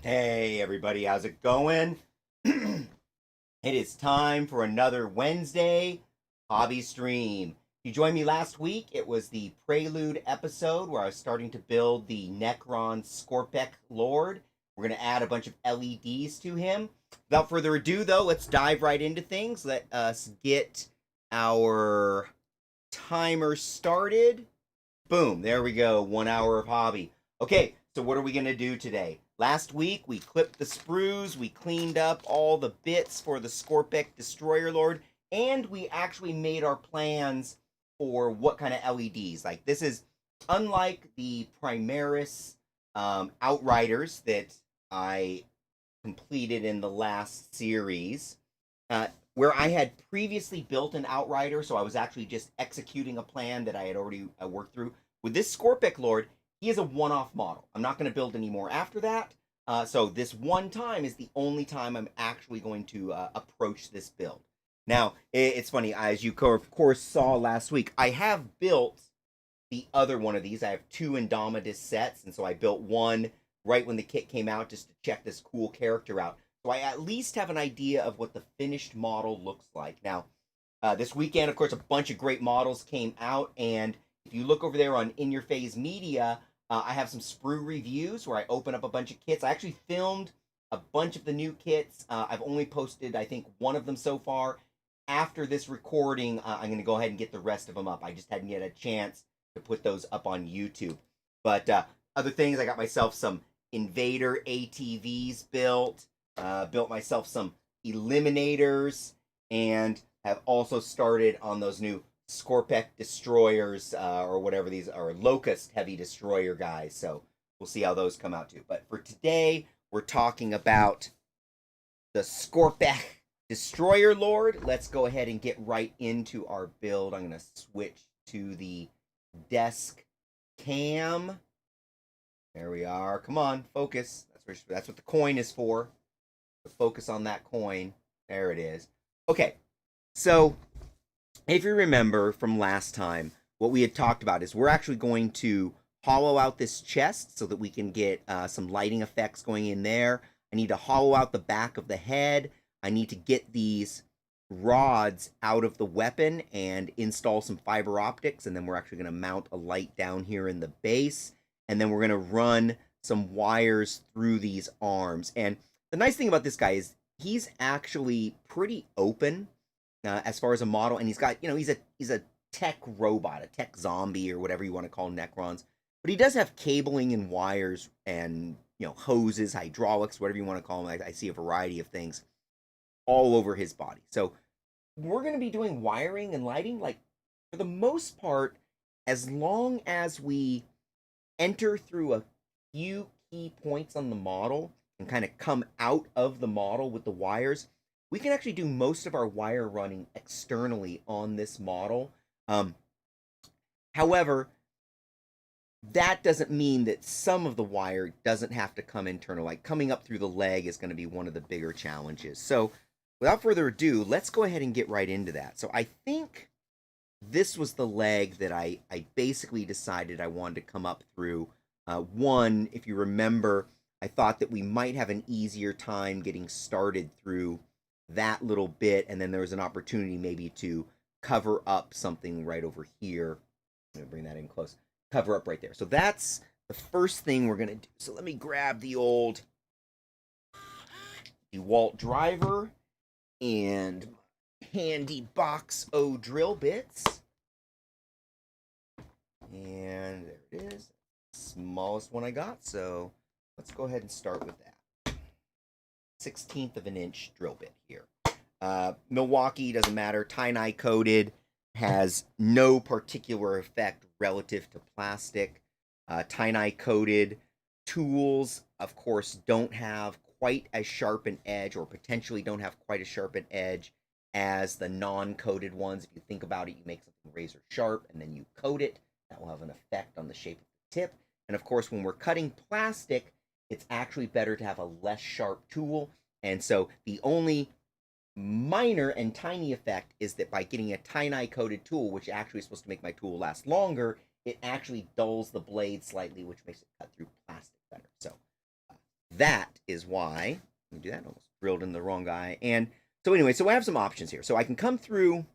Hey everybody, how's it going? It is time for another Wednesday hobby stream. You joined me last week. It was the prelude episode where I was starting to build the Necron Skorpekh Lord. We're going to add a bunch of LEDs to him. Without further ado, though, let's dive right into things. Let us get our timer started. Boom, there we go. 1 hour of hobby. Okay, so what are we going to do today? Last week, we clipped the sprues, we cleaned up all the bits for the Skorpekh Destroyer Lord, and we actually made our plans for what kind of LEDs. Like, this is unlike the Primaris Outriders that I completed in the last series, where I had previously built an Outrider, so I was actually just executing a plan that I had already worked through. With this Skorpekh Lord, he is a one-off model. I'm not going to build any more after that. So this one time is the only time I'm actually going to approach this build. Now, it's funny, as you of course saw last week, I have built the other one of these. I have two Indomitus sets, and so I built one right when the kit came out just to check this cool character out. So I at least have an idea of what the finished model looks like. Now, this weekend, of course, a bunch of great models came out, and if you look over there on In Your Phase Media, I have some sprue reviews where I open up a bunch of kits. I actually filmed a bunch of the new kits. I've only posted, I think, one of them so far. After this recording, I'm going to go ahead and get the rest of them up. I just hadn't yet a chance to put those up on YouTube. But other things, I got myself some Invader ATVs built. Built myself some Eliminators. And have also started on those new Skorpekh Destroyers, or whatever these are, Locust Heavy Destroyer guys. So we'll see how those come out too. But for today, we're talking about the Skorpekh Destroyer Lord. Let's go ahead and get right into our build. I'm going to switch to the desk cam. There we are. Come on, focus. That's what the coin is for. Focus on that coin. There it is. Okay, so if you remember from last time, what we had talked about is we're actually going to hollow out this chest so that we can get some lighting effects going in there. I need to hollow out the back of the head. I need to get these rods out of the weapon and install some fiber optics, and then we're actually going to mount a light down here in the base, and then we're going to run some wires through these arms. And the nice thing about this guy is he's actually pretty open. As far as a model, and he's got, he's a tech robot, a tech zombie, or whatever you want to call Necrons. But he does have cabling and wires and, hoses, hydraulics, whatever you want to call them. I see a variety of things all over his body. So we're going to be doing wiring and lighting, like, for the most part, as long as we enter through a few key points on the model and kind of come out of the model with the wires, we can actually do most of our wire running externally on this model. However, that doesn't mean that some of the wire doesn't have to come internal. Like coming up through the leg is going to be one of the bigger challenges. So without further ado, let's go ahead and get right into that. So I think this was the leg that I basically decided I wanted to come up through. One, if you remember, I thought that we might have an easier time getting started through that little bit, and then there was an opportunity maybe to cover up something right over here. I'm going to bring that in close. Cover up right there. So that's the first thing we're going to do. So let me grab the old DeWalt driver and handy box O drill bits. And there it is. Smallest one I got, so let's go ahead and start with that. 1/16 of an inch drill bit here. Milwaukee, doesn't matter, tie-dye coated, has no particular effect relative to plastic. Tie-dye coated tools, of course, don't have quite as sharp an edge, or potentially don't have quite as sharp an edge as the non-coated ones. If you think about it, you make something razor sharp and then you coat it. That will have an effect on the shape of the tip. And of course, when we're cutting plastic, it's actually better to have a less sharp tool. And so the only minor and tiny effect is that by getting a tie-dye coated tool, which actually is supposed to make my tool last longer, it actually dulls the blade slightly, which makes it cut through plastic better. So that is why, let me do that, almost drilled in the wrong guy. And so anyway, so I have some options here. So I can come through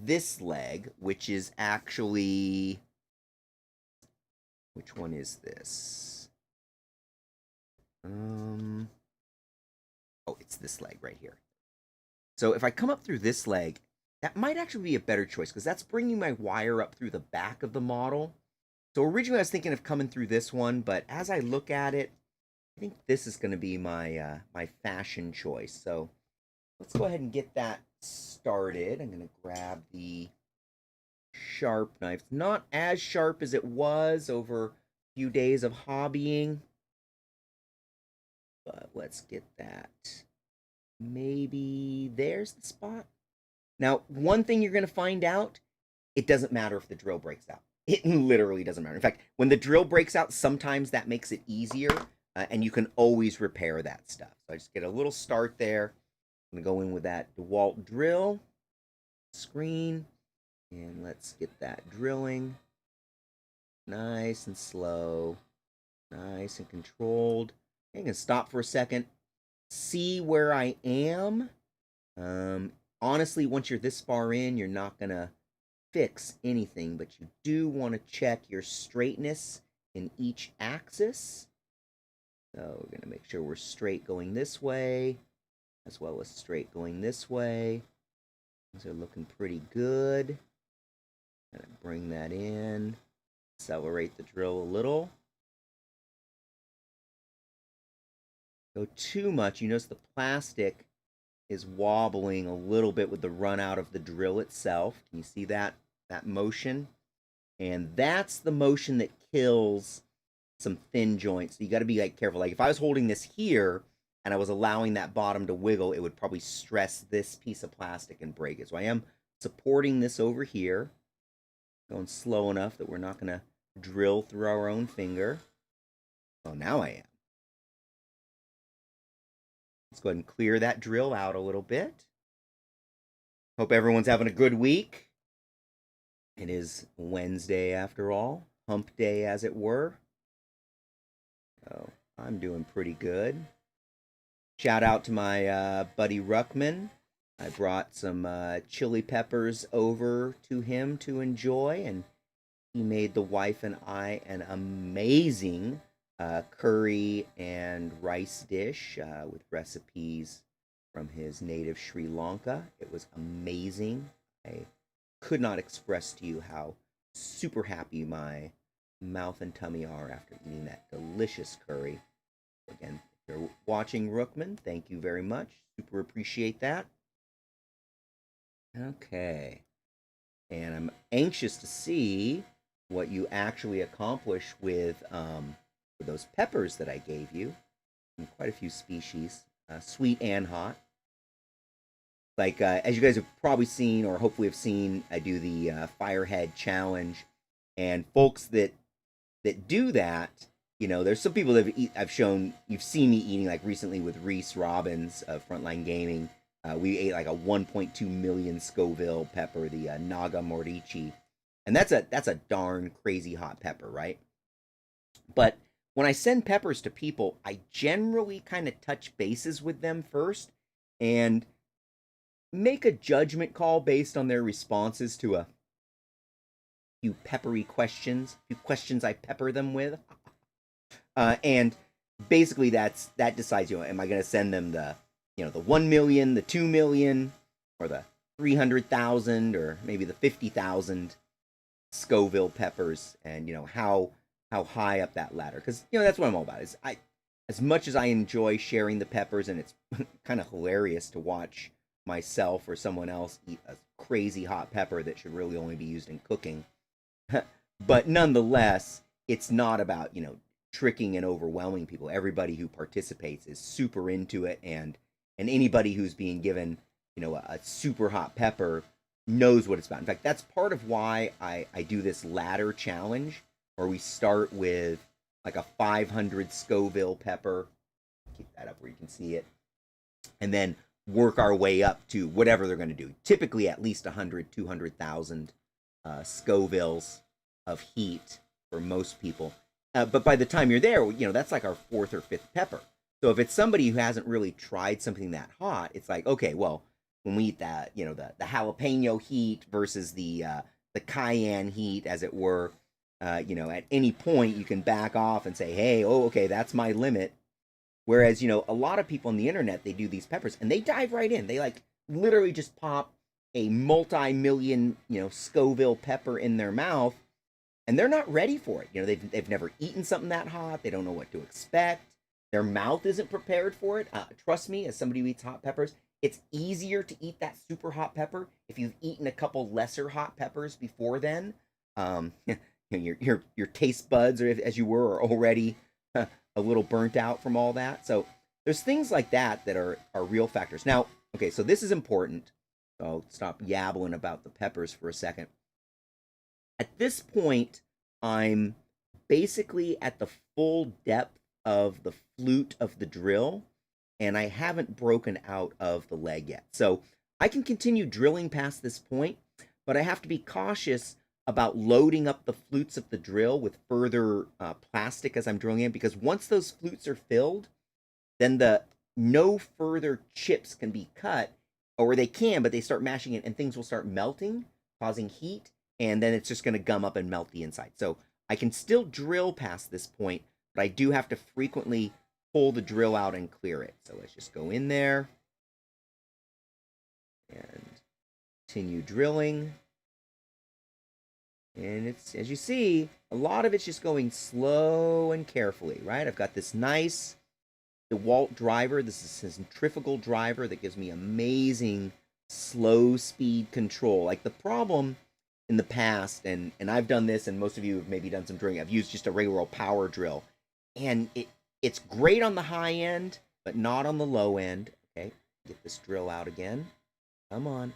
this leg, which is actually, which one is this? Oh, it's this leg right here. So if I come up through this leg, that might actually be a better choice because that's bringing my wire up through the back of the model. So originally I was thinking of coming through this one, but as I look at it, I think this is going to be my my fashion choice. So let's go ahead and get that started. I'm going to grab the sharp knife. It's not as sharp as it was over a few days of hobbying, but let's get that. Maybe there's the spot. Now, one thing you're going to find out, it doesn't matter if the drill breaks out. It literally doesn't matter. In fact, when the drill breaks out, sometimes that makes it easier, and you can always repair that stuff. So I just get a little start there. I'm going to go in with that DeWalt drill screen, and let's get that drilling. Nice and slow, nice and controlled. I'm going to stop for a second, see where I am. Honestly, once you're this far in, you're not going to fix anything, but you do want to check your straightness in each axis. So we're going to make sure we're straight going this way, as well as straight going this way. These are looking pretty good. Kind of bring that in, accelerate the drill a little. Go too much, you notice the plastic is wobbling a little bit with the run out of the drill itself. Can you see that motion? And that's the motion that kills some thin joints. So you got to be like careful. Like if I was holding this here and I was allowing that bottom to wiggle, it would probably stress this piece of plastic and break it. So I am supporting this over here, going slow enough that we're not going to drill through our own finger. Well, now I am. Let's go ahead and clear that drill out a little bit. Hope everyone's having a good week. It is Wednesday after all, hump day as it were. So I'm doing pretty good. Shout out to my buddy Ruckman. I brought some chili peppers over to him to enjoy, and he made the wife and I an amazing curry and rice dish with recipes from his native Sri Lanka. It was amazing. I could not express to you how super happy my mouth and tummy are after eating that delicious curry. Again, if you're watching Rookman, thank you very much. Super appreciate that. Okay. And I'm anxious to see what you actually accomplish with those peppers that I gave you. And quite a few species, sweet and hot. Like, as you guys have probably seen, or hopefully have seen, I do the Firehead Challenge. And folks that do that, you know, there's some people that I've shown, you've seen me eating, like recently with Reese Robbins of Frontline Gaming. We ate like a 1.2 million Scoville pepper, the Naga Morichi. And that's a darn crazy hot pepper, right? But when I send peppers to people, I generally kind of touch bases with them first and make a judgment call based on their responses to a few peppery questions, a few questions I pepper them with. And basically that decides, you know, am I going to send them the, you know, the 1 million, the 2 million, or the 300,000, or maybe the 50,000 Scoville peppers, and, you know, how high up that ladder. Because, you know, that's what I'm all about. Is as much as I enjoy sharing the peppers, and it's kind of hilarious to watch myself or someone else eat a crazy hot pepper that should really only be used in cooking. But nonetheless, it's not about, you know, tricking and overwhelming people. Everybody who participates is super into it, and anybody who's being given, you know, a super hot pepper knows what it's about. In fact, that's part of why I do this ladder challenge, where we start with like a 500 Scoville pepper. Keep that up where you can see it. And then work our way up to whatever they're going to do. Typically at least 100, 200,000 Scovilles of heat for most people. But by the time you're there, you know, that's like our fourth or fifth pepper. So if it's somebody who hasn't really tried something that hot, it's like, okay, well, when we eat that, the jalapeno heat versus the cayenne heat, as it were, at any point you can back off and say, hey, oh, okay, that's my limit. Whereas, a lot of people on the internet, they do these peppers and they dive right in. They like literally just pop a multi-million, Scoville pepper in their mouth, and they're not ready for it. They've never eaten something that hot. They don't know what to expect. Their mouth isn't prepared for it. Trust me, as somebody who eats hot peppers, it's easier to eat that super hot pepper if you've eaten a couple lesser hot peppers before then. Your taste buds, or as you were, are already a little burnt out from all that. So there's things like that that are real factors. Now, okay, so this is important. So I'll stop yabbling about the peppers for a second. At this point, I'm basically at the full depth of the flute of the drill, and I haven't broken out of the leg yet. So I can continue drilling past this point, but I have to be cautious about loading up the flutes of the drill with further plastic as I'm drilling in, because once those flutes are filled, then no further chips can be cut, or they can, but they start mashing it and things will start melting, causing heat, and then it's just going to gum up and melt the inside. So I can still drill past this point, but I do have to frequently pull the drill out and clear it. So let's just go in there and continue drilling. And it's, as you see, a lot of it's just going slow and carefully, right? I've got this nice DeWalt driver. This is a centrifugal driver that gives me amazing slow speed control. Like the problem in the past, and I've done this, and most of you have maybe done some drilling, I've used just a regular old power drill. And it's great on the high end, but not on the low end. Okay, get this drill out again. Come on.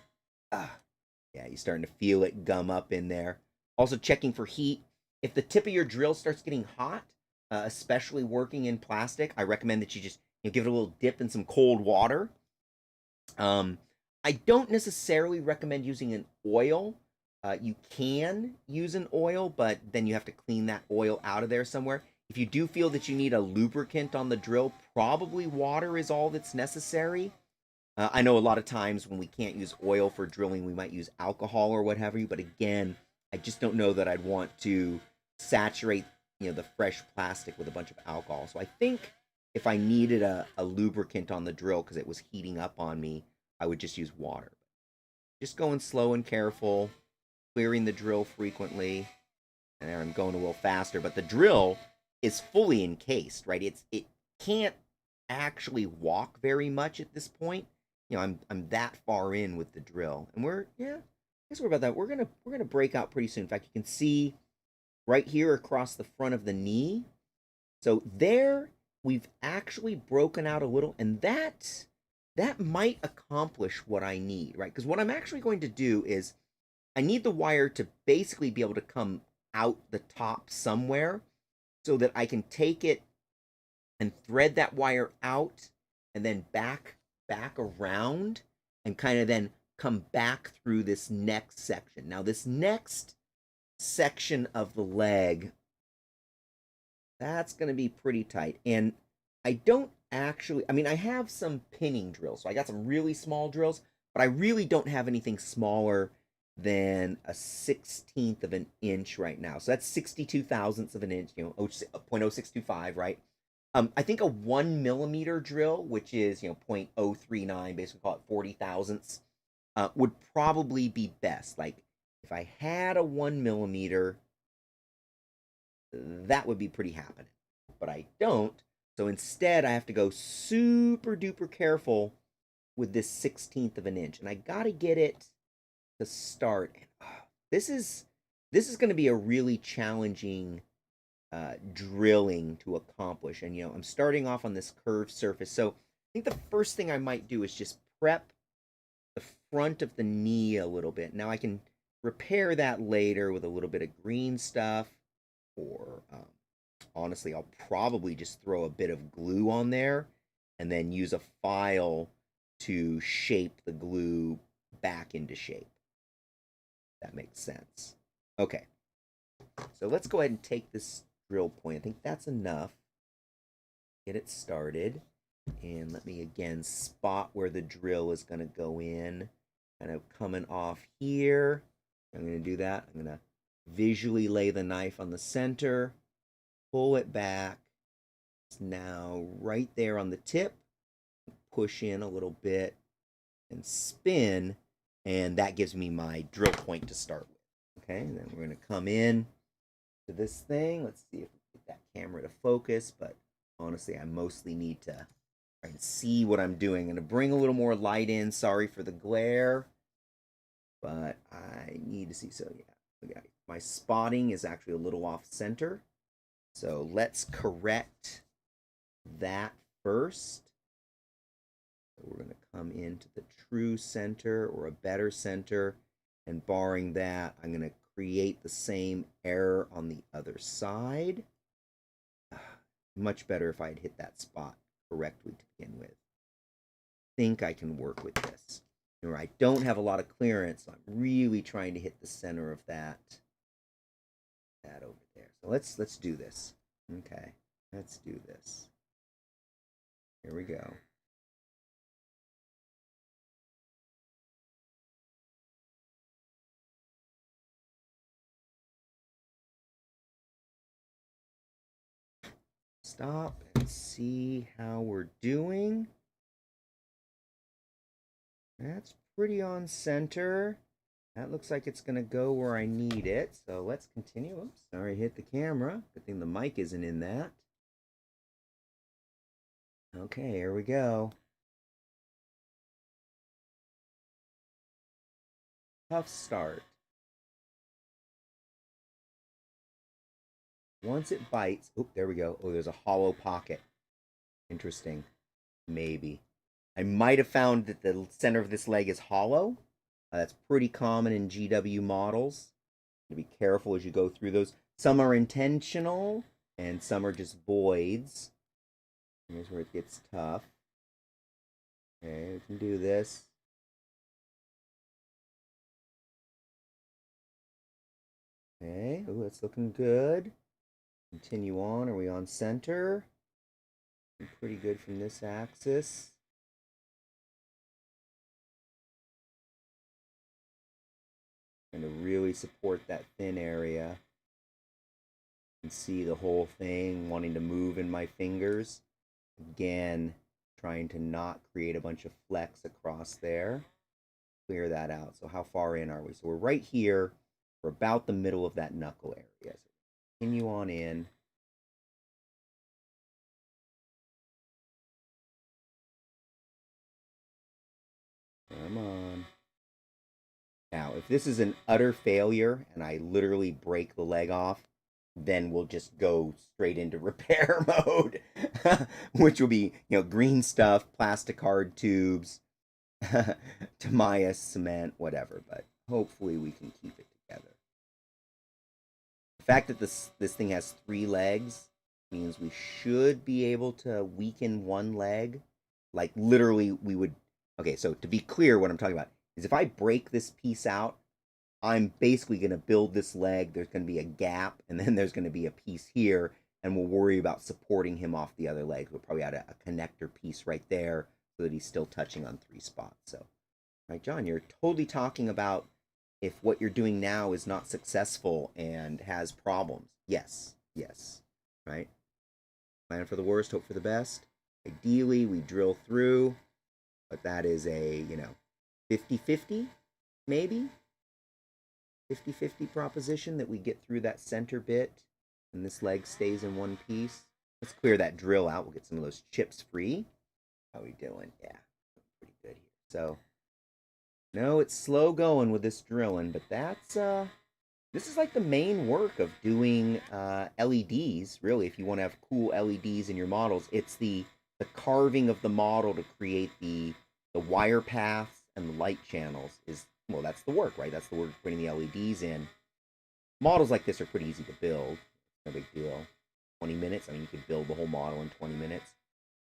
Yeah, you're starting to feel it gum up in there. Also checking for heat. If the tip of your drill starts getting hot, especially working in plastic, I recommend that you just give it a little dip in some cold water. I don't necessarily recommend using an oil. You can use an oil, but then you have to clean that oil out of there somewhere. If you do feel that you need a lubricant on the drill, probably water is all that's necessary. I know a lot of times when we can't use oil for drilling, we might use alcohol or what have you, but again, I just don't know that I'd want to saturate, the fresh plastic with a bunch of alcohol. So I think if I needed a lubricant on the drill because it was heating up on me, I would just use water. Just going slow and careful, clearing the drill frequently. And there I'm going a little faster, but the drill is fully encased, right? It can't actually walk very much at this point. I'm that far in with the drill, and I guess we're about that. We're gonna break out pretty soon. In fact, you can see right here across the front of the knee. So there, we've actually broken out a little, and that might accomplish what I need, right? Because what I'm actually going to do is I need the wire to basically be able to come out the top somewhere so that I can take it and thread that wire out and then back around and kind of then come back through this next section. Now, this next section of the leg, that's going to be pretty tight. And I don't actually, I have some pinning drills. So I got some really small drills, but I really don't have anything smaller than a 16th of an inch right now. So that's 62 thousandths of an inch, 0.0625, right? I think a 1 millimeter drill, which is, 0.039, basically call it 40 thousandths, would probably be best. Like, if I had a 1 millimeter, that would be pretty happening. But I don't, so instead I have to go super duper careful with this 16th of an inch. And I gotta get it to start. This is going to be a really challenging drilling to accomplish. And, I'm starting off on this curved surface. So I think the first thing I might do is just prep the front of the knee a little bit. Now I can repair that later with a little bit of green stuff, or honestly, I'll probably just throw a bit of glue on there and then use a file to shape the glue back into shape. That makes sense. Okay, so let's go ahead and take this drill point. I think that's enough. Get it started. And let me again spot where the drill is going to go in. Kind of coming off here. I'm going to do that. I'm going to visually lay the knife on the center, pull it back. It's now right there on the tip. Push in a little bit and spin, and that gives me my drill point to start with. Okay, and then we're going to come in to this thing. Let's see if we get that camera to focus, but honestly, I mostly need to try and see what I'm doing. I'm going to bring a little more light in. Sorry for the glare, but I need to see. So yeah, my spotting is actually a little off center. So let's correct that first. So we're going to come into the true center or a better center, and barring that, I'm going to create the same error on the other side. Much better if I'd hit that spot correctly to begin with. I think I can work with this. Remember, I don't have a lot of clearance, so I'm really trying to hit the center of that over there. So let's do this. Okay, let's do this. Here we go. Stop and see how we're doing. That's pretty on center. That looks like it's going to go where I need it. So let's continue. Oops, sorry, hit the camera. Good thing the mic isn't in that. Okay, here we go. Tough start. Once it bites, oh, there we go. Oh, there's a hollow pocket. Interesting. Maybe. I might have found that the center of this leg is hollow. That's pretty common in GW models. You be careful as you go through those. Some are intentional, and some are just voids. Here's where it gets tough. Okay, we can do this. Okay, oh, that's looking good. Continue on. Are we on center? Pretty good from this axis. And to really support that thin area. You can see the whole thing wanting to move in my fingers. Again, trying to not create a bunch of flecks across there. Clear that out. So how far in are we? So we're right here. We're about the middle of that knuckle area. So continue on in. Come on. Now, if this is an utter failure and I literally break the leg off, then we'll just go straight into repair mode, which will be, green stuff, plastic hard tubes, Tamiya cement, whatever. But hopefully we can keep it together. The fact that this thing has 3 legs means we should be able to weaken one leg. Like literally we would. Okay, so to be clear, what I'm talking about is if I break this piece out, I'm basically going to build this leg. There's going to be a gap, and then there's going to be a piece here, and we'll worry about supporting him off the other leg. We'll probably add a connector piece right there so that he's still touching on 3 spots. So, right, John, you're totally talking about if what you're doing now is not successful and has problems. Yes, right? Plan for the worst, hope for the best. Ideally, we drill through, but that is a, 50-50, maybe? 50-50 proposition that we get through that center bit and this leg stays in one piece. Let's clear that drill out. We'll get some of those chips free. How are we doing? Yeah, pretty good here. So, no, it's slow going with this drilling, but that's, this is like the main work of doing LEDs, really, if you want to have cool LEDs in your models. It's the carving of the model to create the wire paths and the light channels is, well, that's the work, right? That's the work of putting the LEDs in. Models like this are pretty easy to build. No big deal. 20 minutes. I mean, you could build the whole model in 20 minutes.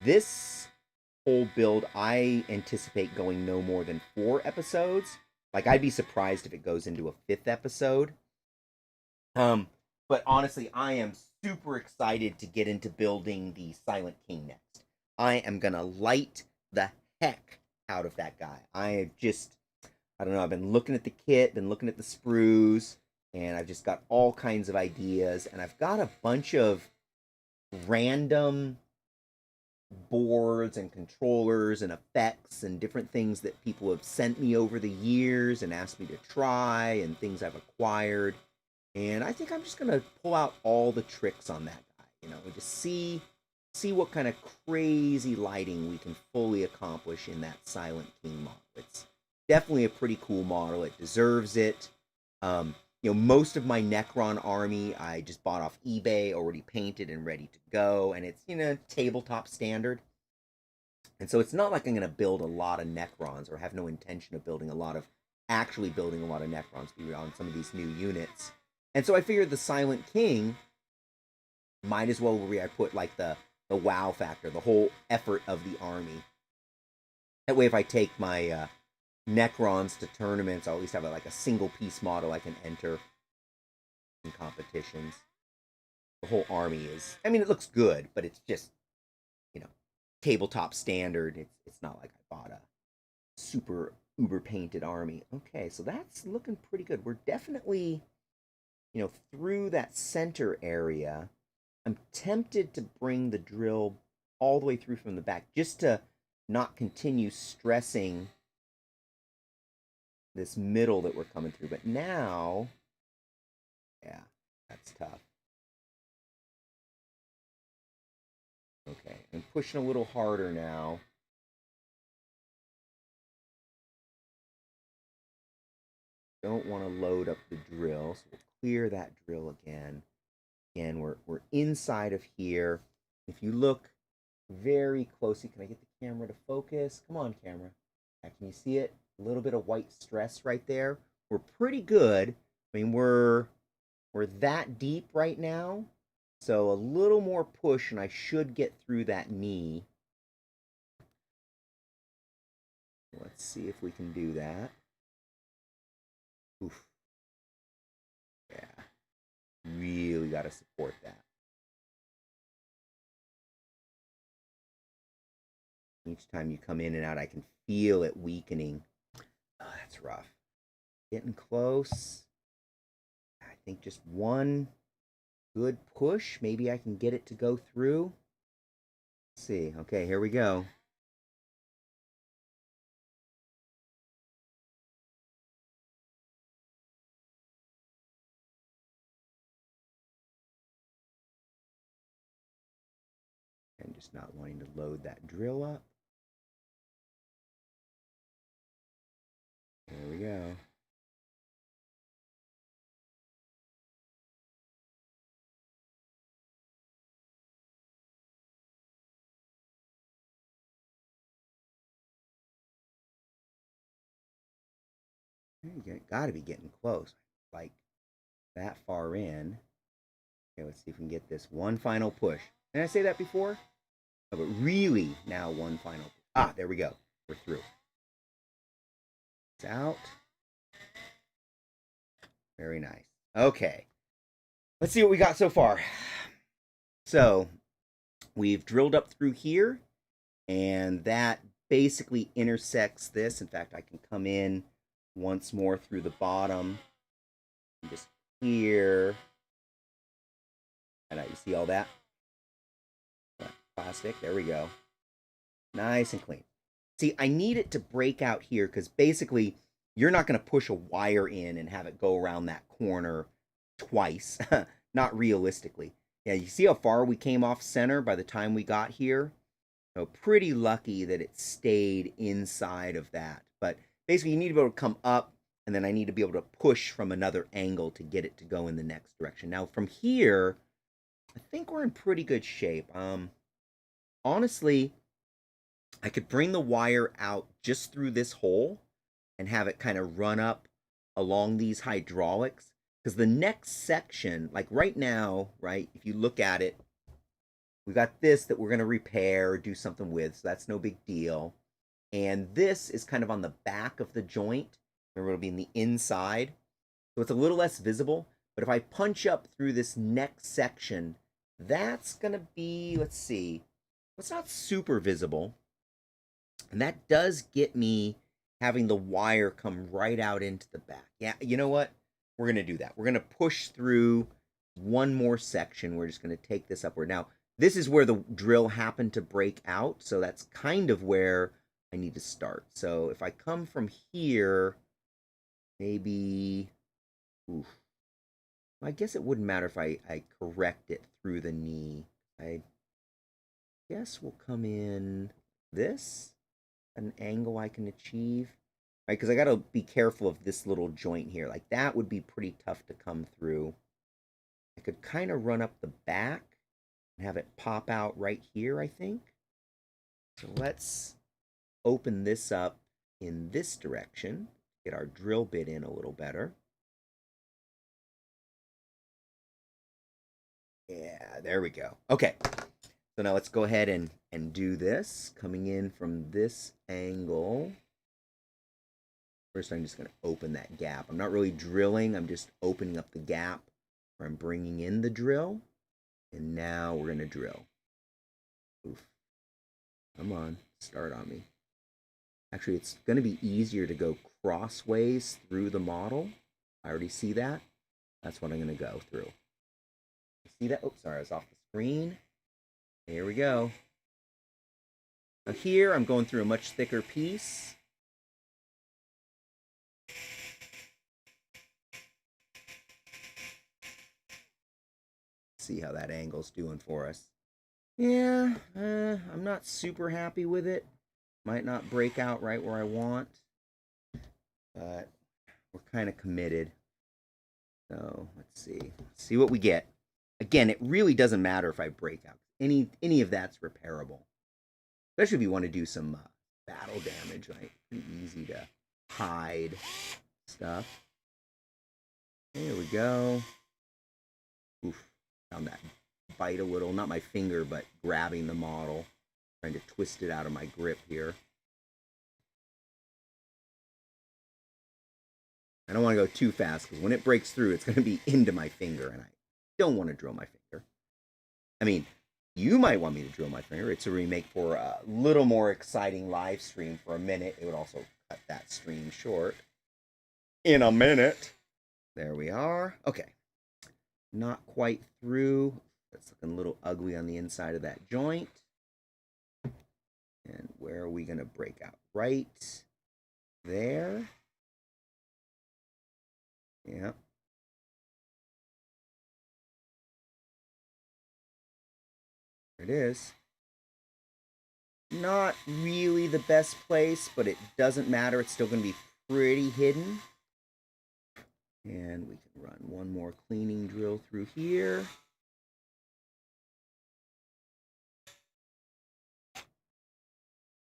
This whole build, I anticipate going no more than 4 episodes. Like, I'd be surprised if it goes into a 5th episode. But honestly, I am super excited to get into building the Silent King next. I am going to light the heck out of that guy. I don't know, I've been looking at the kit, been looking at the sprues, and I've just got all kinds of ideas. And I've got a bunch of random boards and controllers and effects and different things that people have sent me over the years and asked me to try, and things I've acquired. And I think I'm just going to pull out all the tricks on that guy, and just see what kind of crazy lighting we can fully accomplish in that Silent King model. It's definitely a pretty cool model. It deserves it. Most of my Necron army I just bought off eBay, already painted and ready to go, and it's, tabletop standard. And so it's not like I'm going to build a lot of Necrons, or have no intention of actually building a lot of Necrons on some of these new units. And so I figured the Silent King might as well where I put like the wow factor, the whole effort of the army. That way, if I take my Necrons to tournaments, I'll at least have a single piece model I can enter in competitions. The whole army it looks good, but it's just, tabletop standard. It's not like I bought a super uber painted army. Okay, so that's looking pretty good. We're definitely, through that center area. I'm tempted to bring the drill all the way through from the back, just to not continue stressing this middle that we're coming through. But now, yeah, that's tough. Okay, I'm pushing a little harder now. Don't want to load up the drill, so we'll clear that drill again. Again, we're inside of here. If you look very closely, can I get the camera to focus? Come on, camera. Can you see it? A little bit of white stress right there. We're pretty good. I mean, we're that deep right now. So a little more push, and I should get through that knee. Let's see if we can do that. Oof. Yeah. Really got to support that. Each time you come in and out, I can feel it weakening. Oh, that's rough. Getting close. I think just one good push. Maybe I can get it to go through. Let's see. Okay, here we go. I'm just not wanting to load that drill up. There we go. You got to be getting close. Like that far in. Okay, let's see if we can get this one final push. Did I say that before? Oh, but really now one final push. Ah, there we go. We're through. It's out. Very nice. Okay. Let's see what we got so far. So we've drilled up through here, and that basically intersects this. In fact, I can come in once more through the bottom. And just here. And you see all that? Plastic. There we go. Nice and clean. See, I need it to break out here because basically you're not going to push a wire in and have it go around that corner twice. Not realistically. Yeah, you see how far we came off center by the time we got here? So pretty lucky that it stayed inside of that. But basically you need to be able to come up, and then I need to be able to push from another angle to get it to go in the next direction. Now from here, I think we're in pretty good shape. Honestly, I could bring the wire out just through this hole and have it kind of run up along these hydraulics. Because the next section, like right now, right, if you look at it, we got this that we're going to repair or do something with, so that's no big deal. And this is kind of on the back of the joint. Remember, it'll be in the inside. So it's a little less visible. But if I punch up through this next section, that's going to be, let's see, It's not super visible. And that does get me having the wire come right out into the back. Yeah, you know what? We're going to do that. We're going to push through one more section. We're just going to take this upward. Now, this is where the drill happened to break out, so that's kind of where I need to start. So if I come from here, maybe... Oof. I guess it wouldn't matter if I correct it through the knee. I guess we'll come in this, an angle I can achieve. Right, because I got to be careful of this little joint here. Like, that would be pretty tough to come through. I could kind of run up the back and have it pop out right here, I think. So let's open this up in this direction. Get our drill bit in a little better. Yeah, there we go. Okay, so now let's go ahead and do this. Coming in from this angle. First, I'm just going to open that gap. I'm not really drilling. I'm just opening up the gap where I'm bringing in the drill. And now we're going to drill. Oof. Come on. Start on me. Actually, it's going to be easier to go crossways through the model. I already see that. That's what I'm going to go through. See that? Oh, sorry. I was off the screen. Here we go. Now here, I'm going through a much thicker piece. See how that angle's doing for us. Yeah, I'm not super happy with it. Might not break out right where I want, but we're kind of committed. So let's see what we get. Again, it really doesn't matter if I break out. Any of that's repairable, especially if you want to do some battle damage. Right, pretty easy to hide stuff. There we go. Oof. Found that bite a little, not my finger, but grabbing the model, trying to twist it out of my grip here. I don't want to go too fast because when it breaks through, it's going to be into my finger, and I don't want to drill my finger. I mean, you might want me to drill my finger. It's a remake for a little more exciting live stream for a minute. It would also cut that stream short in a minute. There we are. Okay. Not quite through. That's looking a little ugly on the inside of that joint. And where are we going to break out? Right there. Yeah. There it is. Not really the best place, but it doesn't matter. It's still going to be pretty hidden. And we can run one more cleaning drill through here.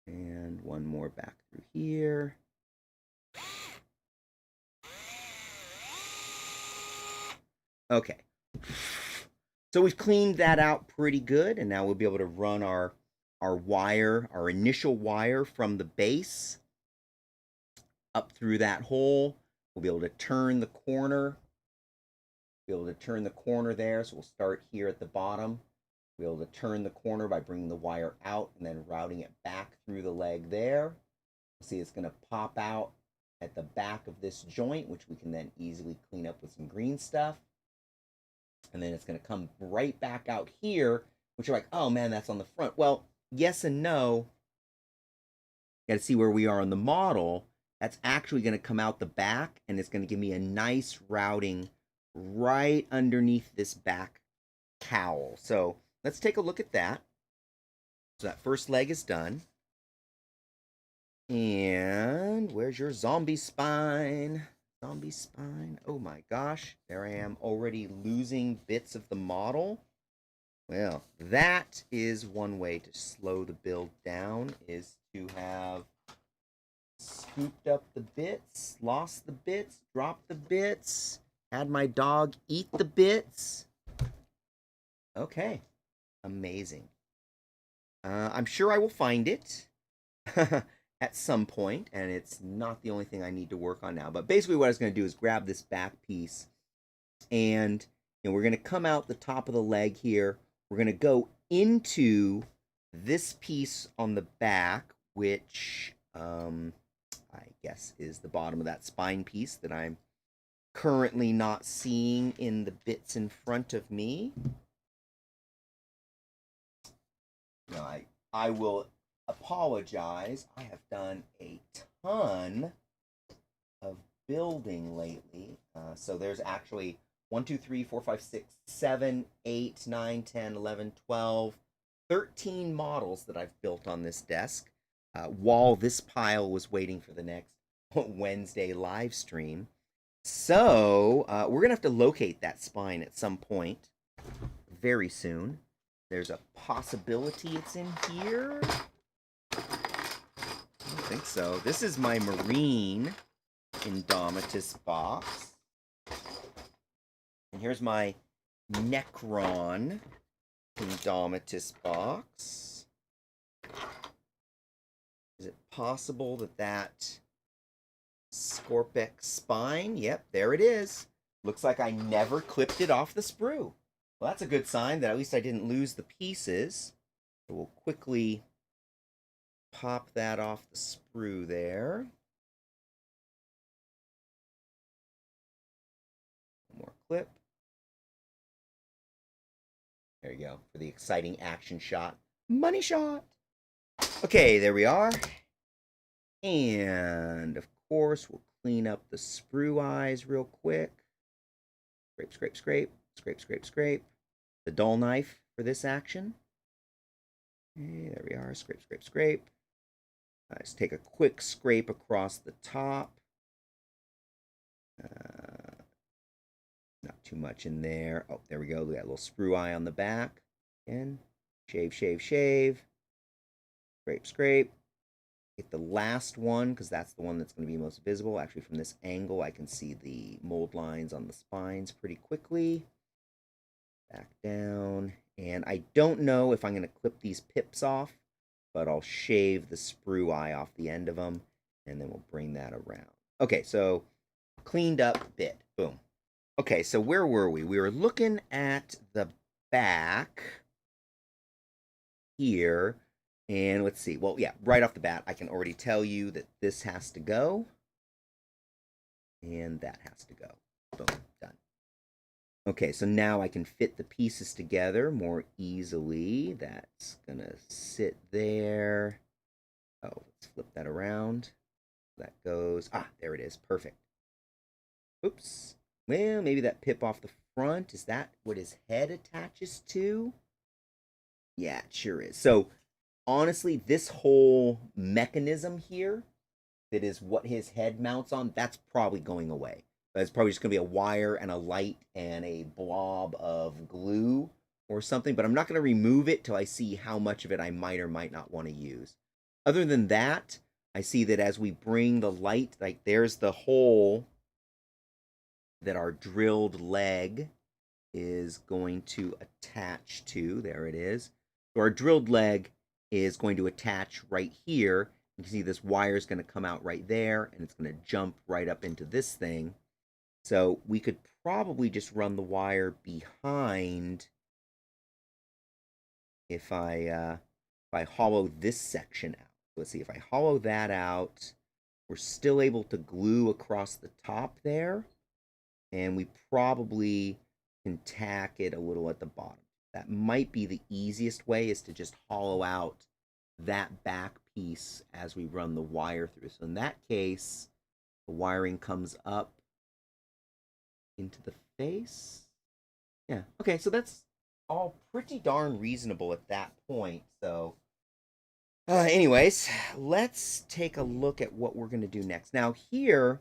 And one more back through here. Okay. So we've cleaned that out pretty good, and now we'll be able to run our wire, our initial wire from the base up through that hole. We'll be able to turn the corner. Be able to turn the corner there, so we'll start here at the bottom. Be able to turn the corner by bringing the wire out and then routing it back through the leg there. See, it's going to pop out at the back of this joint, which we can then easily clean up with some green stuff. And then it's going to come right back out here, which you're like, oh man, that's on the front. Well, yes and no. You got to see where we are on the model. That's actually going to come out the back, and it's going to give me a nice routing right underneath this back cowl. So let's take a look at that. So that first leg is done. And where's your zombie spine? Zombie spine. Oh my gosh. There I am already losing bits of the model. Well, that is one way to slow the build down, is to have scooped up the bits, lost the bits, dropped the bits, had my dog eat the bits. Okay. Amazing. I'm sure I will find it at some point, and it's not the only thing I need to work on now. But basically what I was going to do is grab this back piece, and we're going to come out the top of the leg here. We're going to go into this piece on the back, which I guess is the bottom of that spine piece that I'm currently not seeing in the bits in front of me. No, I will apologize. I have done a ton of building lately. So there's actually 1, 2, 3, 4, 5, 6, 7, 8, 9, 10, 11, 12, 13 models that I've built on this desk while this pile was waiting for the next Wednesday live stream. So we're going to have to locate that spine at some point very soon. There's a possibility it's in here. I don't think so. This is my Marine Indomitus box. And here's my Necron Indomitus box. Is it possible that that Skorpekh spine? Yep, there it is. Looks like I never clipped it off the sprue. Well, that's a good sign that at least I didn't lose the pieces. So we'll quickly pop that off the sprue there. One more clip. There you go, for the exciting action shot. Money shot! Okay, there we are. And, of course, we'll clean up the sprue eyes real quick. Scrape, scrape, scrape. Scrape, scrape, scrape. The dull knife for this action. Okay, there we are. Scrape, scrape, scrape. Just take a quick scrape across the top. Not too much in there. Oh, there we go. We got a little sprue eye on the back. Again, shave, shave, shave. Scrape, scrape. Get the last one, because that's the one that's going to be most visible. Actually, from this angle, I can see the mold lines on the spines pretty quickly. Back down. And I don't know if I'm going to clip these pips off, but I'll shave the sprue eye off the end of them, and then we'll bring that around. Okay, so cleaned up bit. Boom. Okay, so where were we? We were looking at the back here. And let's see. Well, yeah, right off the bat, I can already tell you that this has to go. And that has to go. Boom, done. Okay, so now I can fit the pieces together more easily. That's going to sit there. Oh, let's flip that around. That goes. Ah, there it is. Perfect. Oops. Well, maybe that pip off the front. Is that what his head attaches to? Yeah, it sure is. So, honestly, this whole mechanism here, that is what his head mounts on, that's probably going away. It's probably just going to be a wire and a light and a blob of glue or something, but I'm not going to remove it till I see how much of it I might or might not want to use. Other than that, I see that as we bring the light, like there's the hole that our drilled leg is going to attach to. There it is. So our drilled leg is going to attach right here. You can see this wire is going to come out right there, and it's going to jump right up into this thing. So we could probably just run the wire behind if I hollow this section out. Let's see, if I hollow that out, we're still able to glue across the top there, and we probably can tack it a little at the bottom. That might be the easiest way, is to just hollow out that back piece as we run the wire through. So in that case, the wiring comes up into the face. Yeah, okay, so that's all pretty darn reasonable at that point. So anyways, let's take a look at what we're going to do next. Now here,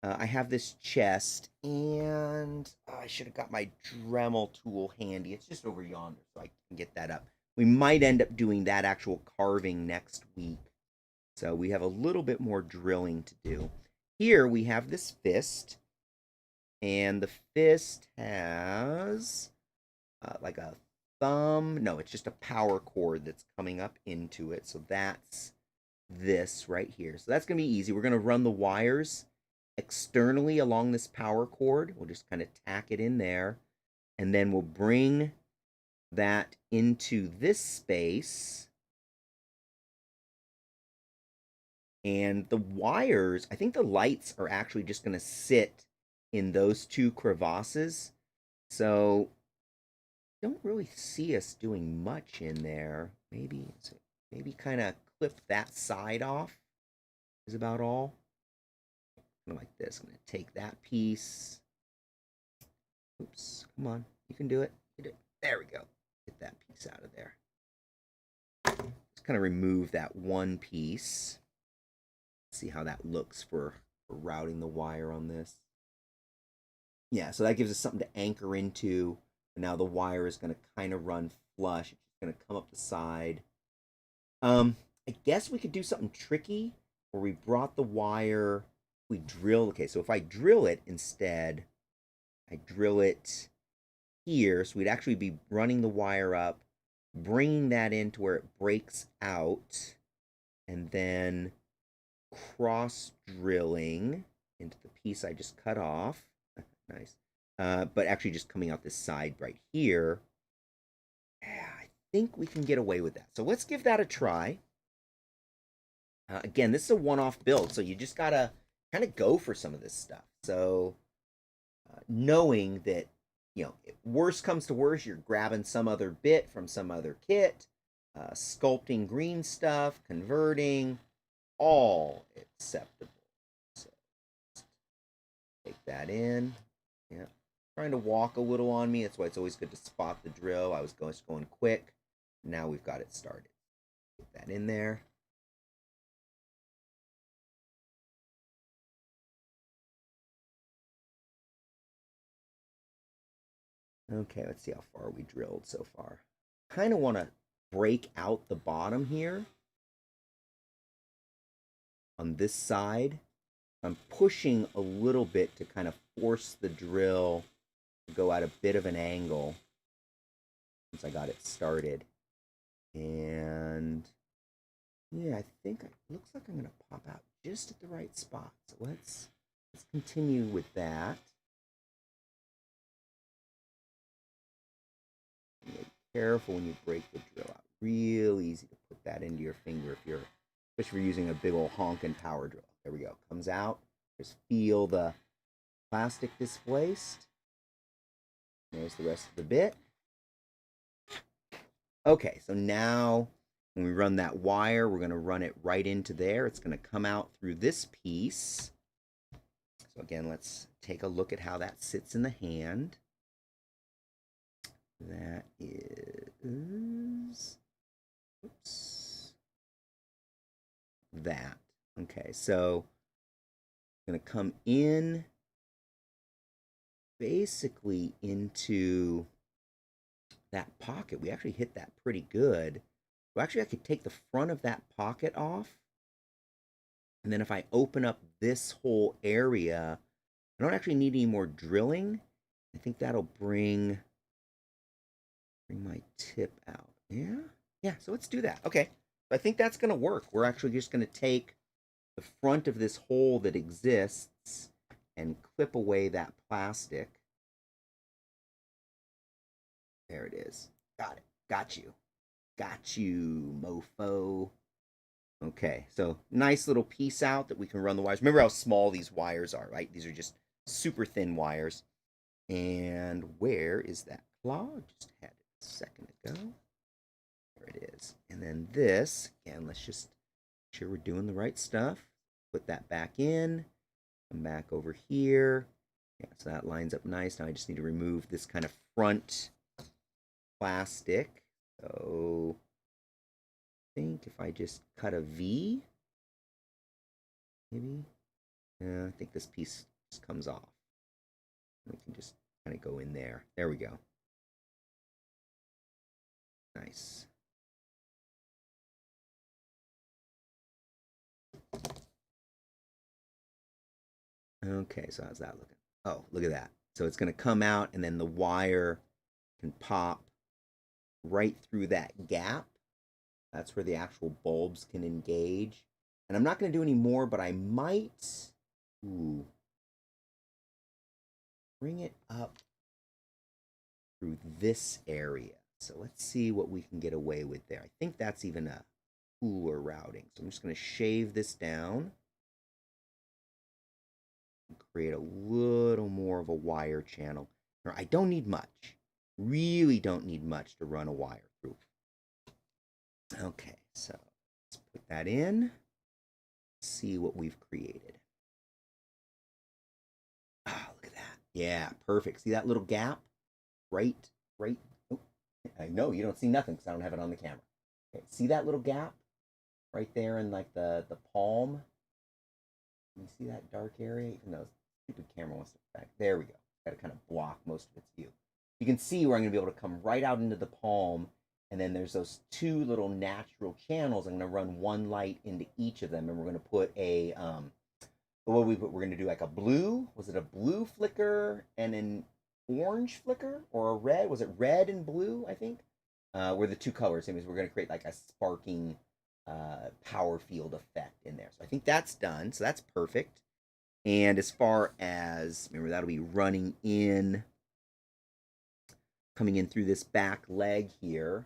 I have this chest, and I should have got my Dremel tool handy. It's just over yonder, so I can get that up. We might end up doing that actual carving next week. So we have a little bit more drilling to do. Here we have this fist, and the fist has like a thumb. No, it's just a power cord that's coming up into it. So that's this right here. So that's going to be easy. We're going to run the wires externally along this power cord. We'll just kind of tack it in there, and then we'll bring that into this space, And the wires, I think the lights are actually just going to sit in those two crevasses. So don't really see us doing much in there. Maybe kind of clip that side off is about all. Kind of like this. I'm going to take that piece. Oops, come on. You can do it. There we go. Get that piece out of there. Just kind of remove that one piece. See how that looks for routing the wire on this. Yeah, so that gives us something to anchor into. And now the wire is going to kind of run flush. It's going to come up the side. I guess we could do something tricky where we brought the wire, we drill. Okay, so if I drill it instead, I drill it here. So we'd actually be running the wire up, bringing that in to where it breaks out, and then cross drilling into the piece I just cut off. Nice. But actually just coming out this side right here. Yeah, I think we can get away with that. So let's give that a try. Again, this is a one-off build, so you just gotta kind of go for some of this stuff. So knowing that, you know, if worst comes to worst, you're grabbing some other bit from some other kit, sculpting green stuff, converting, all acceptable. So take that in. Yeah, trying to walk a little on me. That's why it's always good to spot the drill. I was going quick. Now we've got it started. Get that in there. Okay, let's see how far we drilled so far. Kind of want to break out the bottom here on this side. I'm pushing a little bit to kind of force the drill to go at a bit of an angle once I got it started. And yeah, I think it looks like I'm going to pop out just at the right spot. So let's continue with that. Be careful when you break the drill out. Real easy to put that into your finger especially if you're using a big old honking power drill. There we go. Comes out. Just feel the plastic displaced. There's the rest of the bit. Okay, so now when we run that wire, we're going to run it right into there. It's going to come out through this piece. So again, let's take a look at how that sits in the hand. That is, oops, that. Okay, so I'm going to come in basically into that pocket. We actually hit that pretty good. So actually I could take the front of that pocket off. And then if I open up this whole area, I don't actually need any more drilling. I think that'll bring my tip out. Yeah, so let's do that. Okay, so I think that's going to work. We're actually just going to take the front of this hole that exists and clip away that plastic. There it is. Got it. Got you. Got you, mofo. Okay, so nice little piece out that we can run the wires. Remember how small these wires are, right? These are just super thin wires. And where is that claw? Just had it a second ago. There it is. And then this, again, let's just make sure we're doing the right stuff. Put that back in. Come back over here. Yeah, so that lines up nice. Now I just need to remove this kind of front plastic. So I think if I just cut a V, maybe. Yeah, I think this piece just comes off. We can just kind of go in there. There we go. Nice. Okay, so how's that looking? Oh, look at that. So it's going to come out and then the wire can pop right through that gap. That's where the actual bulbs can engage. And I'm not going to do any more, but I might bring it up through this area. So let's see what we can get away with there. I think that's even a cooler routing. So I'm just going to shave this down and create a little more of a wire channel. Now, I don't need much. Really don't need much to run a wire through. Okay, so let's put that in. See what we've created. Ah, look at that. Yeah, perfect. See that little gap? Right. Oh, I know you don't see nothing because I don't have it on the camera. Okay, see that little gap? Right there in like the palm? Can you see that dark area? Even though stupid camera wants to back. There we go. Got to kind of block most of its view. You can see where I'm going to be able to come right out into the palm, and then there's those two little natural channels. I'm going to run one light into each of them, and we're going to put a we're going to do like a blue. Was it a blue flicker and an orange flicker, or a red? Was it red and blue? I think were the two colors. It means we're going to create like a sparking power field effect in there. So I think that's done. So that's perfect. And as far as, remember, that'll be running in, coming in through this back leg here.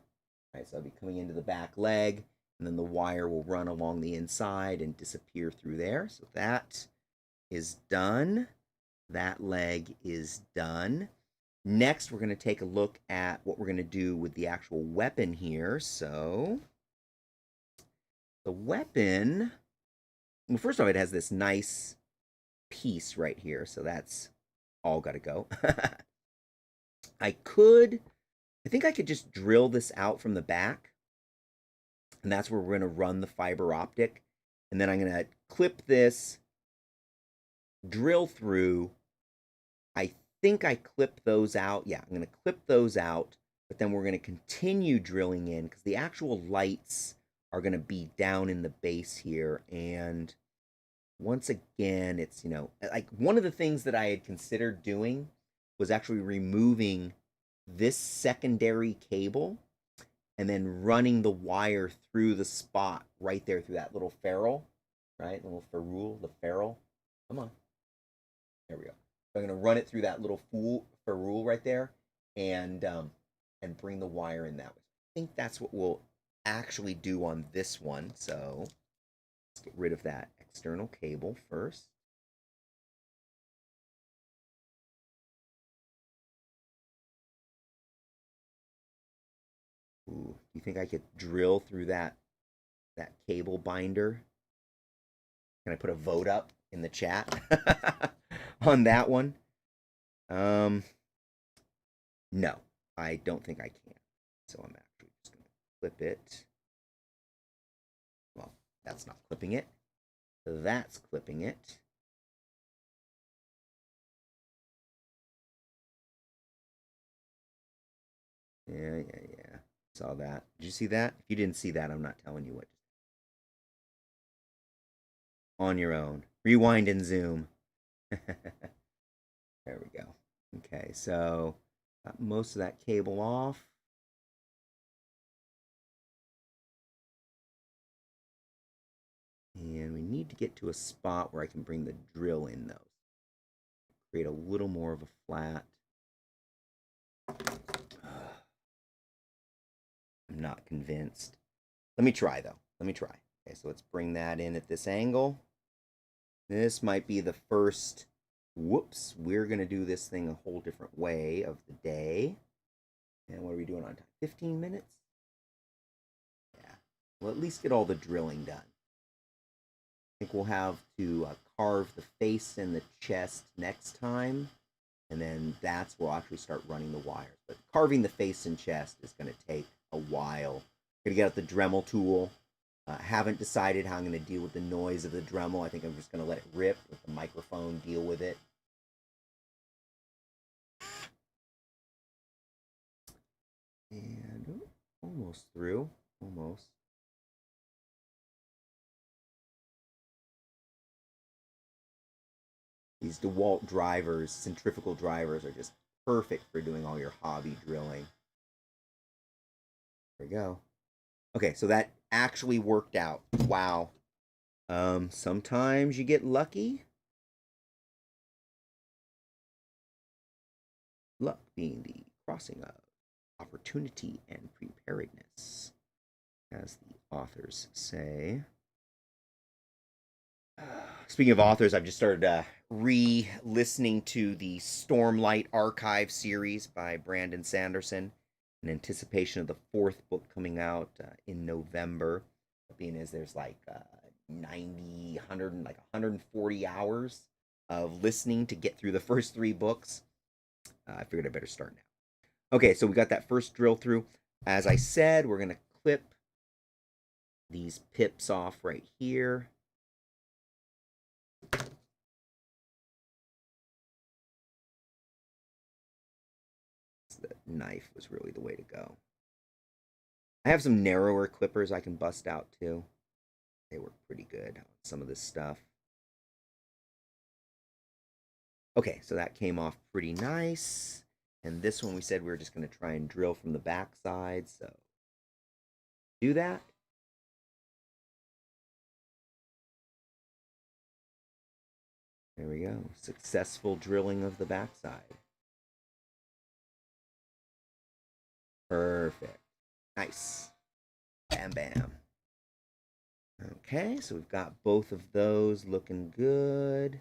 All right, so I'll be coming into the back leg, and then the wire will run along the inside and disappear through there. So that is done. That leg is done. Next, we're going to take a look at what we're going to do with the actual weapon here. So the weapon, well, first off, it has this nice piece right here, so that's all got to go. I think I could just drill this out from the back, and that's where we're going to run the fiber optic, and then I'm going to clip this, drill through. I think I clip those out. Yeah, I'm going to clip those out, but then we're going to continue drilling in because the actual lights are going to be down in the base here. And once again, it's, you know, like one of the things that I had considered doing was actually removing this secondary cable and then running the wire through the spot right there through that little ferrule, right? The little ferrule, the ferrule. Come on. There we go. So I'm going to run it through that little ferrule right there and bring the wire in that way. I think that's what we'll actually do on this one. So let's get rid of that external cable first. Ooh, do you think I could drill through that cable binder? Can I put a vote up in the chat on that one? No, I don't think I can. So I'm actually just going to clip it. Well, that's not clipping it. That's clipping it. Yeah. Saw that. Did you see that? If you didn't see that, I'm not telling you what. On your own. Rewind and zoom. There we go. Okay, so got most of that cable off. And we need to get to a spot where I can bring the drill in, though. Create a little more of a flat. I'm not convinced. Let me try, though. Let me try. Okay, so let's bring that in at this angle. This might be the first, whoops, we're going to do this thing a whole different way of the day. And what are we doing on time? 15 minutes? Yeah. We'll at least get all the drilling done. I think we'll have to carve the face and the chest next time. And then that's where we'll actually start running the wires. But carving the face and chest is going to take a while. I'm going to get out the Dremel tool. Haven't decided how I'm going to deal with the noise of the Dremel. I think I'm just going to let it rip with the microphone, deal with it. And almost through. Almost. These DeWalt drivers, centrifugal drivers, are just perfect for doing all your hobby drilling. There we go. Okay, so that actually worked out. Wow. Sometimes you get lucky. Luck being the crossing of opportunity and preparedness, as the authors say. Speaking of authors, I've just started re-listening to the Stormlight Archive series by Brandon Sanderson in anticipation of the fourth book coming out in November. Being as there's like 90, 100, like 140 hours of listening to get through the first three books. I figured I better start now. Okay, so we got that first drill through. As I said, we're going to clip these pips off right here. The knife was really the way to go. I have some narrower clippers I can bust out too. They work pretty good on some of this stuff. Okay, so that came off pretty nice. And this one we said we were just going to try and drill from the back side. So do that. There we go. Successful drilling of the backside. Perfect. Nice. Bam, bam. Okay, so we've got both of those looking good.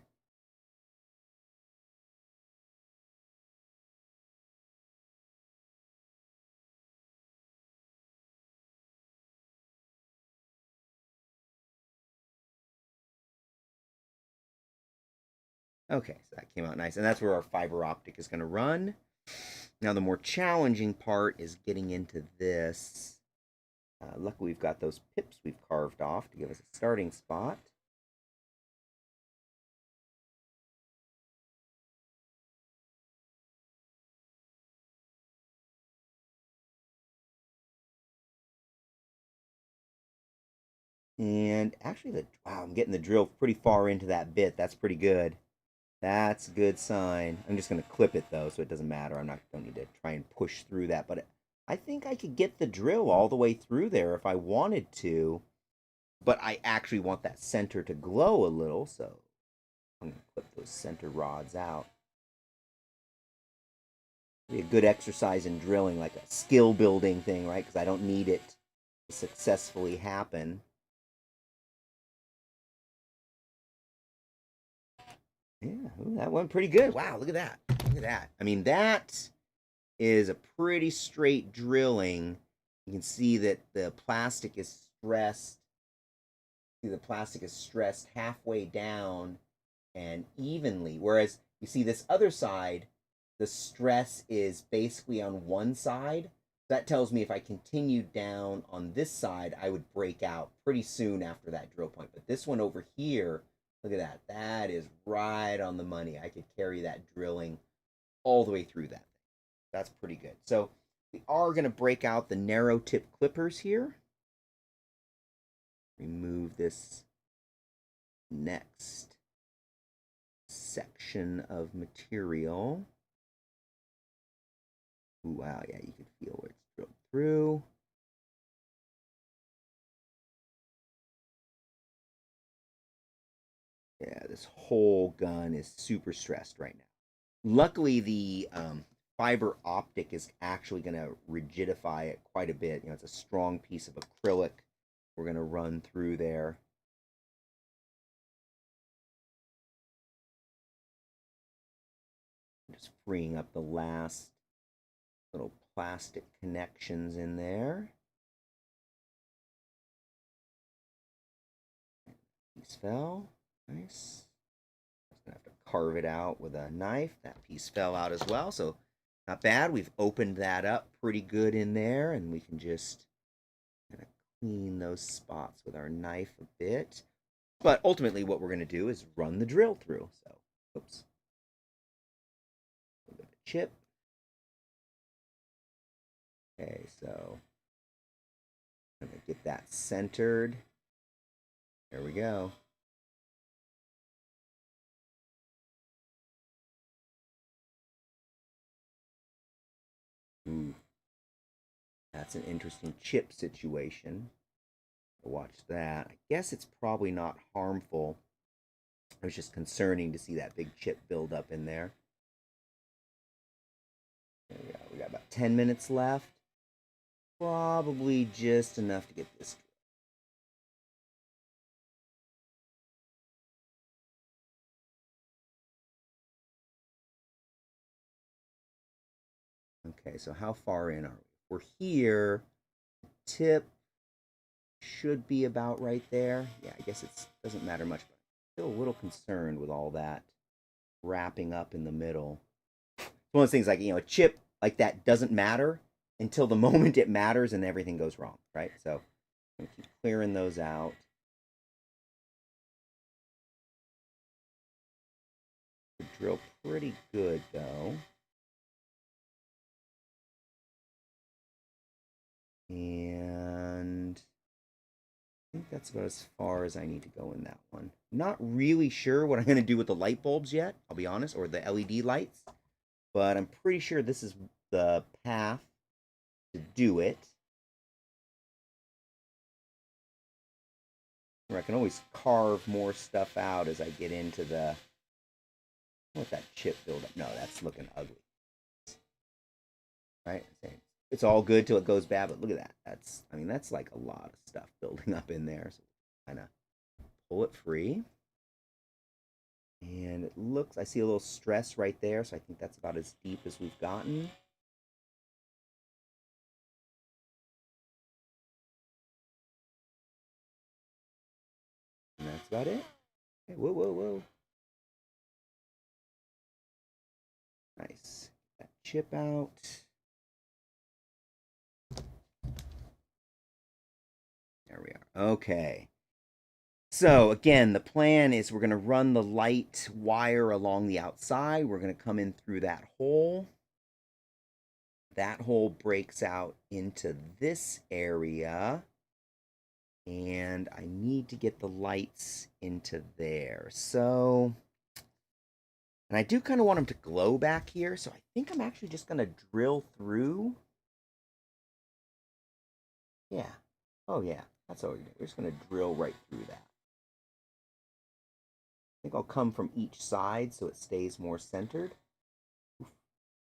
Okay, so that came out nice. And that's where our fiber optic is going to run. Now, the more challenging part is getting into this. Luckily, we've got those pips we've carved off to give us a starting spot. And actually, wow, I'm getting the drill pretty far into that bit. That's pretty good. That's a good sign. I'm just going to clip it, though, so it doesn't matter. Don't need to try and push through that. But I think I could get the drill all the way through there if I wanted to. But I actually want that center to glow a little, so I'm going to clip those center rods out. Be a good exercise in drilling, like a skill building thing, right? Because I don't need it to successfully happen. Yeah, ooh, that went pretty good. Wow, look at that. Look at that. I mean, that is a pretty straight drilling. You can see that the plastic is stressed. See, the plastic is stressed halfway down and evenly. Whereas you see this other side, the stress is basically on one side. That tells me if I continued down on this side, I would break out pretty soon after that drill point. But this one over here, look at that. That is right on the money. I could carry that drilling all the way through that. That's pretty good. So we are going to break out the narrow tip clippers here. Remove this next section of material. Ooh, wow, yeah, you can feel where it's drilled through. Yeah, this whole gun is super stressed right now. Luckily, the fiber optic is actually going to rigidify it quite a bit. You know, it's a strong piece of acrylic we're going to run through there. Just freeing up the last little plastic connections in there. Piece fell. Nice. Just gonna have to carve it out with a knife. That piece fell out as well, so not bad. We've opened that up pretty good in there, and we can just kind of clean those spots with our knife a bit. But ultimately, what we're going to do is run the drill through. So, oops. A little bit of a chip. Okay, so I'm going to get that centered. There we go. Ooh. That's an interesting chip situation. Watch that. I guess it's probably not harmful. It was just concerning to see that big chip build up in there. There we go. We got about 10 minutes left. Probably just enough to get this. Okay, so how far in are we? We're here. Tip should be about right there. Yeah, I guess it doesn't matter much, but I'm still a little concerned with all that wrapping up in the middle. It's one of those things like, a chip like that doesn't matter until the moment it matters and everything goes wrong, right? So I'm going to keep clearing those out. The drill pretty good, though. And I think that's about as far as I need to go in that one. Not really sure what I'm going to do with the light bulbs yet, I'll be honest, or the LED lights. But I'm pretty sure this is the path to do it. Or I can always carve more stuff out as I get into the... Let that chip build up. No, that's looking ugly. Right? It's all good till it goes bad, but look at that. That's like a lot of stuff building up in there. So kind of pull it free. And it looks, I see a little stress right there, so I think that's about as deep as we've gotten. And that's about it. Okay, whoa, whoa, whoa. Nice. Get that chip out. There we are. Okay. So again, the plan is we're going to run the light wire along the outside. We're going to come in through that hole. That hole breaks out into this area. And I need to get the lights into there. So, and I do kind of want them to glow back here. So I think I'm actually just going to drill through. Yeah. Oh, yeah. That's what we're doing. We're just going to drill right through that. I think I'll come from each side so it stays more centered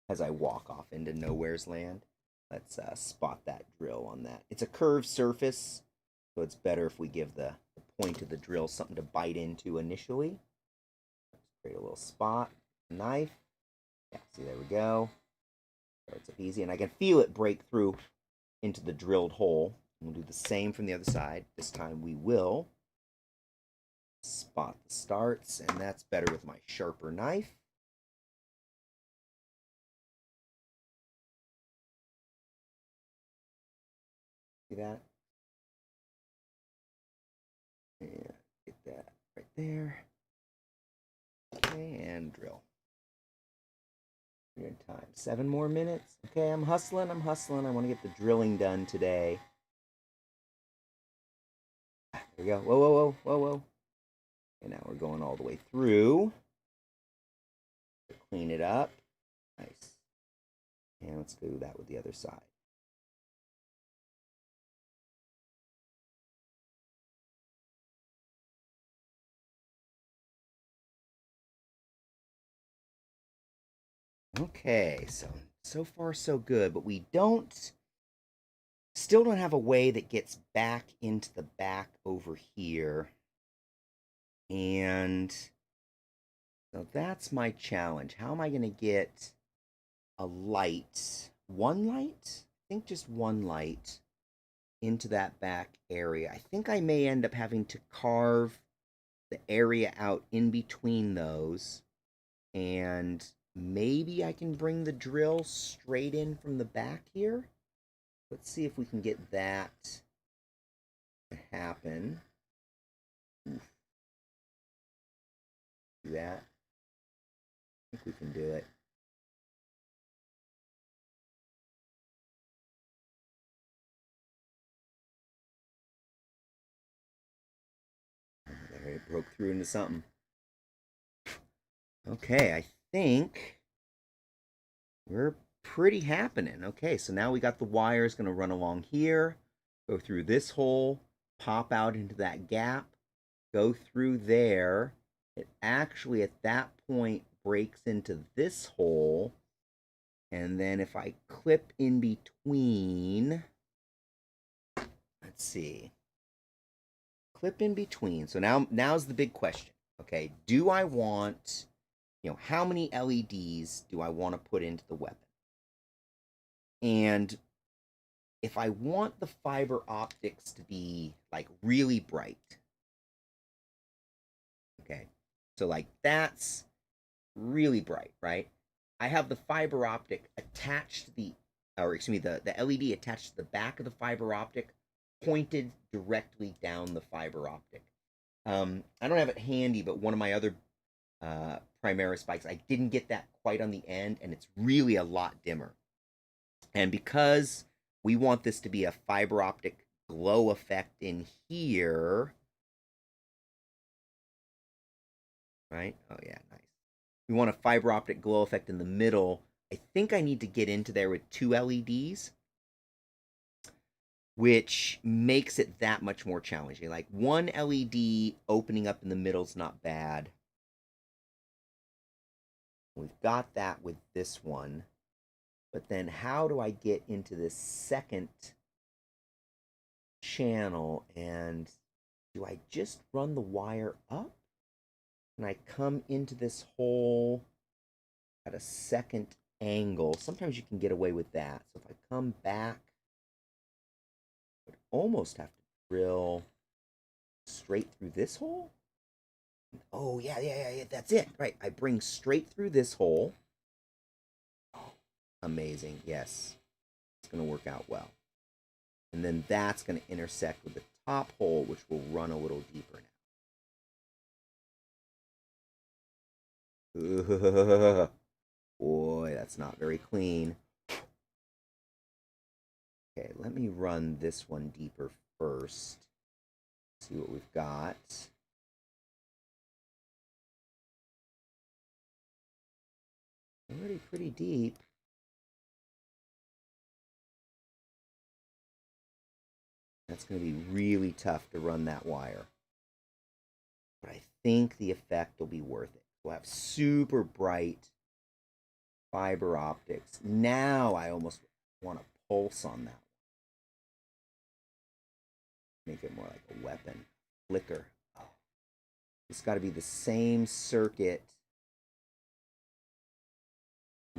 as I walk off into Nowhere's Land. Let's spot that drill on that. It's a curved surface, so it's better if we give the point of the drill something to bite into initially. Let's create a little spot, knife. Yeah, see, there we go. Starts up easy, and I can feel it break through into the drilled hole. We'll do the same from the other side. This time we will spot the starts, and that's better with my sharper knife. See that? And get that right there. Okay, and drill. Good time. 7 more minutes. Okay, I'm hustling. I want to get the drilling done today. There we go. Whoa, whoa, whoa, whoa, whoa. And now we're going all the way through. Clean it up. Nice. And let's do that with the other side. Okay, so far so good, but we still don't have a way that gets back into the back over here. And so that's my challenge. How am I going to get a light, one light? I think just one light into that back area. I think I may end up having to carve the area out in between those, and maybe I can bring the drill straight in from the back here. Let's see if we can get that to happen. Oof. Do that. I think we can do it. There, it broke through into something. Okay, I think we're pretty happening. Okay, so now we got the wires going to run along here, go through this hole, pop out into that gap, go through there. It actually, at that point, breaks into this hole. And then if I clip in between, let's see, clip in between. So now's the big question. Okay, do I want, how many LEDs do I want to put into the weapon? And if I want the fiber optics to be like really bright, okay, so like that's really bright, right? I have the fiber optic attached to or excuse me, the LED attached to the back of the fiber optic, pointed directly down the fiber optic. I don't have it handy, but one of my other Primaris bikes, I didn't get that quite on the end, and it's really a lot dimmer. And because we want this to be a fiber optic glow effect in here, right? Oh yeah, nice. We want a fiber optic glow effect in the middle. I think I need to get into there with 2 LEDs, which makes it that much more challenging. Like 1 LED opening up in the middle is not bad. We've got that with this one. But then how do I get into this second channel? And do I just run the wire up? And I come into this hole at a second angle. Sometimes you can get away with that. So if I come back, I would almost have to drill straight through this hole. Oh, yeah, that's it. Right, I bring straight through this hole. Amazing, yes. It's going to work out well. And then that's going to intersect with the top hole, which will run a little deeper now. Boy, that's not very clean. Okay, let me run this one deeper first. See what we've got. Already pretty deep. That's going to be really tough to run that wire. But I think the effect will be worth it. We'll have super bright fiber optics. Now I almost want to pulse on that. Make it more like a weapon. Flicker. Oh. It's got to be the same circuit.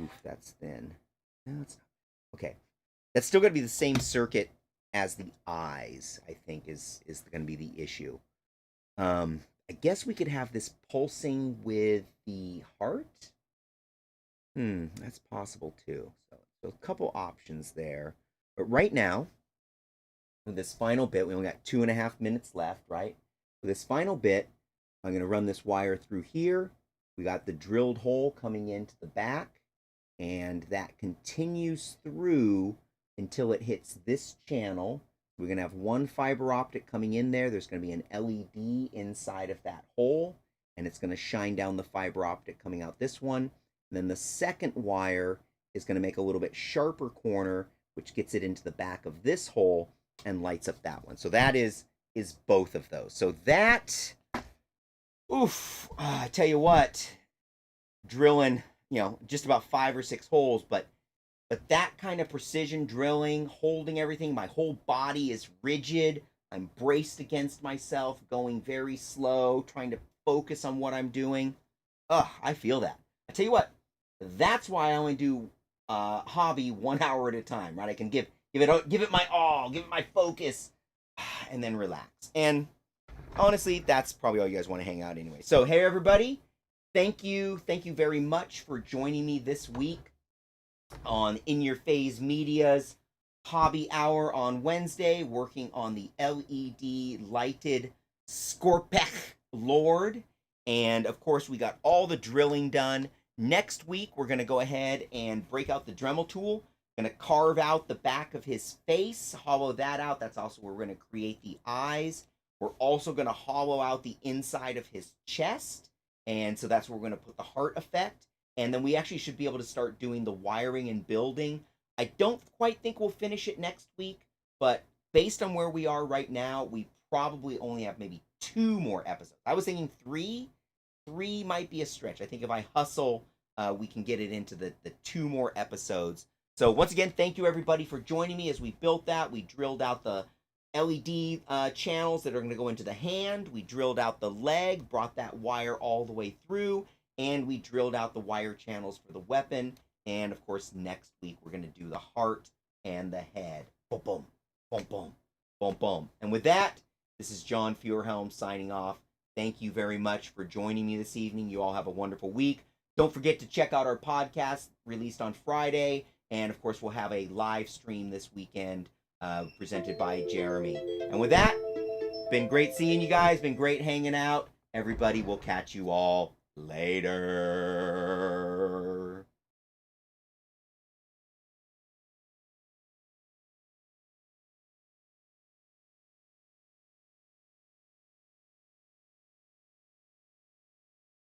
Oof, that's thin. No, it's not. Okay. That's still got to be the same circuit as the eyes, I think, is going to be the issue. I guess we could have this pulsing with the heart. That's possible too. So a couple options there. But right now, with this final bit, we only got 2.5 minutes left, right? For this final bit, I'm going to run this wire through here. We got the drilled hole coming into the back, and that continues through until it hits this channel. We're going to have 1 fiber optic coming in there. There's going to be an LED inside of that hole, and it's going to shine down the fiber optic coming out this one. And then the second wire is going to make a little bit sharper corner, which gets it into the back of this hole and lights up that one. So that is both of those. So that, I tell you what, drilling, just about 5 or 6 holes, but that kind of precision drilling, holding everything, my whole body is rigid. I'm braced against myself, going very slow, trying to focus on what I'm doing. I feel that. I tell you what, that's why I only do hobby 1 hour at a time, right? I can give it my all, give it my focus, and then relax. And honestly, that's probably all you guys want to hang out anyway. So, hey everybody, thank you very much for joining me this week on In Your Phase Media's Hobby Hour on Wednesday, working on the LED lighted Skorpekh Lord. And of course, we got all the drilling done. Next week, we're going to go ahead and break out the Dremel tool. Going to carve out the back of his face, hollow that out. That's also where we're going to create the eyes. We're also going to hollow out the inside of his chest. And so that's where we're going to put the heart effect. And then we actually should be able to start doing the wiring and building. I don't quite think we'll finish it next week, but based on where we are right now, we probably only have maybe 2 more episodes. I was thinking 3. 3 might be a stretch. I think if I hustle, we can get it into the 2 more episodes. So once again, thank you everybody for joining me as we built that. We drilled out the LED channels that are going to go into the hand. We drilled out the leg, brought that wire all the way through, and we drilled out the wire channels for the weapon. And of course, next week we're going to do the heart and the head. Boom, boom, boom, boom, boom, boom. And with that, this is John Feuerhelm signing off. Thank you very much for joining me this evening. You all have a wonderful week. Don't forget to check out our podcast released on Friday. And of course, we'll have a live stream this weekend presented by Jeremy. And with that, been great seeing you guys. Been great hanging out. Everybody will catch you all later.